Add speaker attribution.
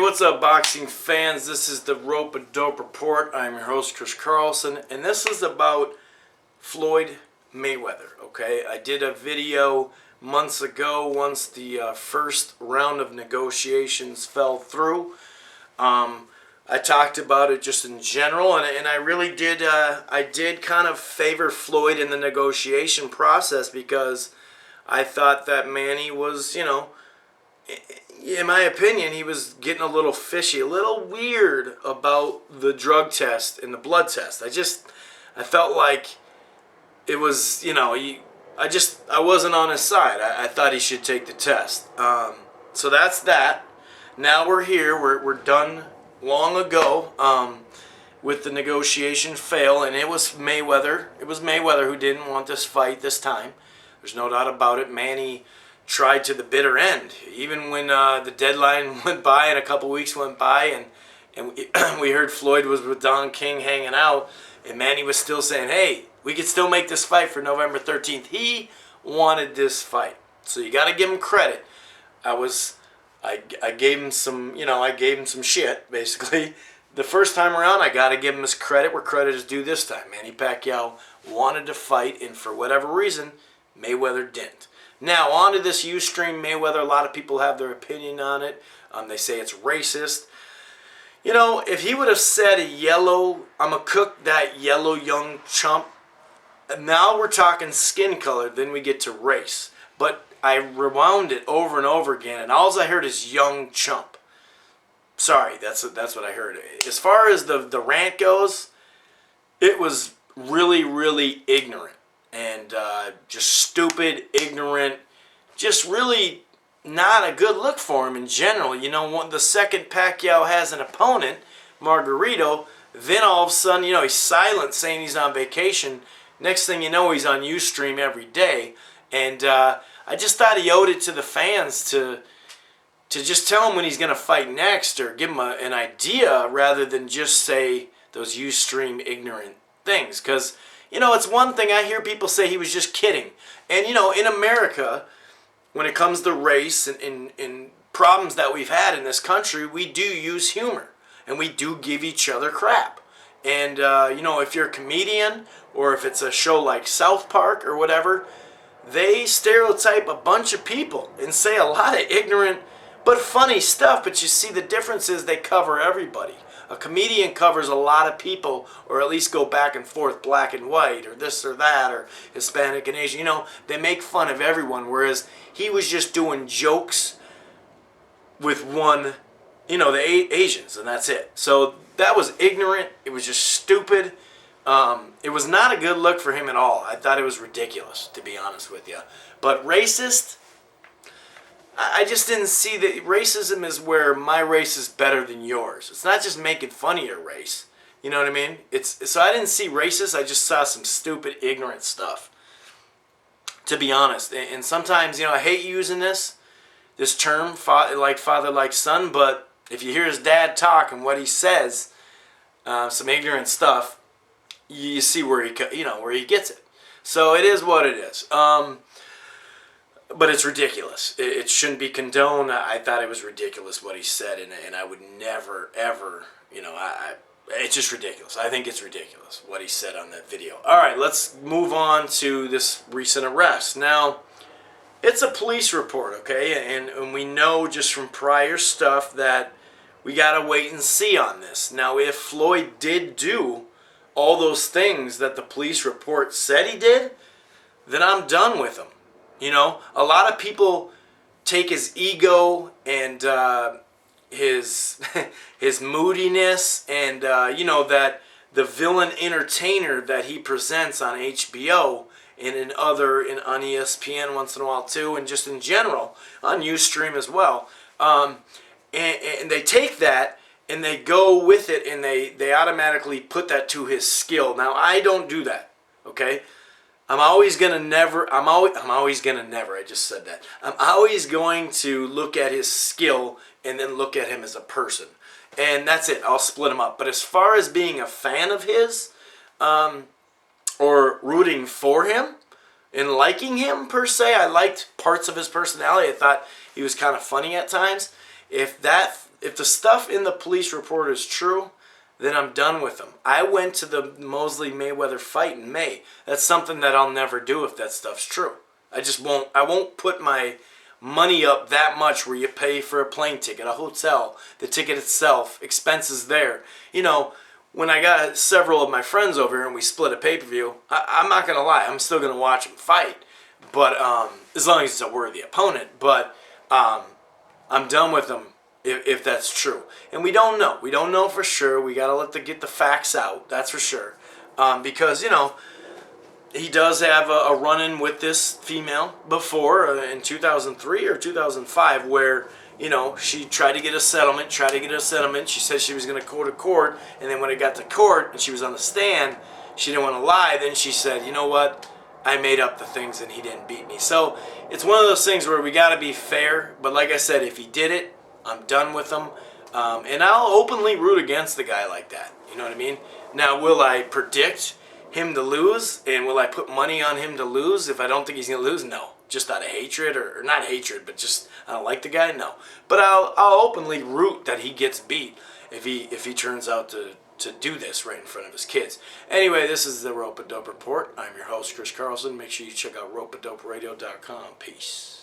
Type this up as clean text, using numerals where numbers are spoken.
Speaker 1: What's up, boxing fans? This is the Rope a Dope Report. I'm your host, Chris Carlson, and this is about Floyd Mayweather. Okay, I did a video months ago once the first round of negotiations fell through. I talked about it just in general, and I really did. I did kind of favor Floyd in the negotiation process because I thought that Manny was, in my opinion, he was getting a little fishy, a little weird about the drug test and the blood test. I felt like it was, I wasn't on his side. I thought he should take the test. So that's that. Now we're here. We're done long ago with the negotiation fail, and it was Mayweather. It was Mayweather who didn't want this fight this time. There's no doubt about it. Manny tried to the bitter end. Even when the deadline went by and a couple weeks went by and we heard Floyd was with Don King hanging out, and Manny was still saying, hey, we could still make this fight for November 13th. He wanted this fight. So you got to give him credit. I gave him some, I gave him some shit, basically. The first time around, I got to give him his credit where credit is due this time. Manny Pacquiao wanted to fight, and for whatever reason, Mayweather didn't. Now, on to this Ustream Mayweather. A lot of people have their opinion on it. They say it's racist. If he would have said yellow, I'm going to cook that yellow young chump, now we're talking skin color, then we get to race. But I rewound it over and over again, and all I heard is young chump. Sorry, that's what I heard. As far as the rant goes, it was really, really ignorant. And just stupid, ignorant, just really not a good look for him in general. The second Pacquiao has an opponent, Margarito, then all of a sudden, he's silent saying he's on vacation. Next thing you know, he's on Ustream every day. And I just thought he owed it to the fans to just tell him when he's going to fight next or give him an idea rather than just say those Ustream ignorant things. Because it's one thing I hear people say he was just kidding. And, in America, when it comes to race and problems that we've had in this country, we do use humor. And we do give each other crap. And, if you're a comedian or if it's a show like South Park or whatever, they stereotype a bunch of people and say a lot of ignorant but funny stuff. But you see, the difference is they cover everybody. A comedian covers a lot of people, or at least go back and forth, black and white, or this or that, or Hispanic and Asian. They make fun of everyone, whereas he was just doing jokes with one, the Asians, and that's it. So that was ignorant. It was just stupid. It was not a good look for him at all. I thought it was ridiculous, to be honest with you. But racist, I just didn't see that. Racism is where my race is better than yours. It's not just making fun of your race. You know what I mean? So I didn't see racist. I just saw some stupid, ignorant stuff, to be honest. And sometimes, I hate using this term, father like son. But if you hear his dad talk and what he says, some ignorant stuff, you see where he gets it. So it is what it is. But it's ridiculous. It shouldn't be condoned. I thought it was ridiculous what he said, and I would never, ever, it's just ridiculous. I think it's ridiculous what he said on that video. All right, let's move on to this recent arrest. Now, it's a police report, okay? And we know just from prior stuff that we got to wait and see on this. Now, if Floyd did do all those things that the police report said he did, then I'm done with him. A lot of people take his ego and his moodiness and that the villain entertainer that he presents on HBO and on ESPN once in a while too, and just in general on Ustream as well. And they take that and they go with it, and they automatically put that to his skill. Now, I don't do that, okay? I'm always going to look at his skill and then look at him as a person. And that's it. I'll split him up. But as far as being a fan of his, or rooting for him and liking him per se, I liked parts of his personality. I thought he was kind of funny at times. If that if the stuff in the police report is true, then I'm done with him. I went to the Mosley Mayweather fight in May. That's something that I'll never do if that stuff's true. I just won't. I won't put my money up that much where you pay for a plane ticket, a hotel, the ticket itself, expenses there. You know, when I got several of my friends over here and we split a pay-per-view, I'm not going to lie, I'm still going to watch him fight. But as long as it's a worthy opponent. But I'm done with him if that's true. And we don't know. We don't know for sure. We got to get the facts out. That's for sure. Because, you know, he does have a run-in with this female before in 2003 or 2005 where, you know, she tried to get a settlement, She said she was going to go to court. And then when it got to court and she was on the stand, she didn't want to lie. Then she said, you know what? I made up the things and he didn't beat me. So it's one of those things where we got to be fair. But like I said, if he did it, I'm done with him. And I'll openly root against the guy like that. You know what I mean? Now, will I predict him to lose? And will I put money on him to lose if I don't think he's going to lose? No. Just out of hatred, or not hatred, but just I don't like the guy? No. But I'll openly root that he gets beat if he turns out to do this right in front of his kids. Anyway, this is the Rope-A-Dope Report. I'm your host, Chris Carlson. Make sure you check out ropeadoperadio.com. Peace.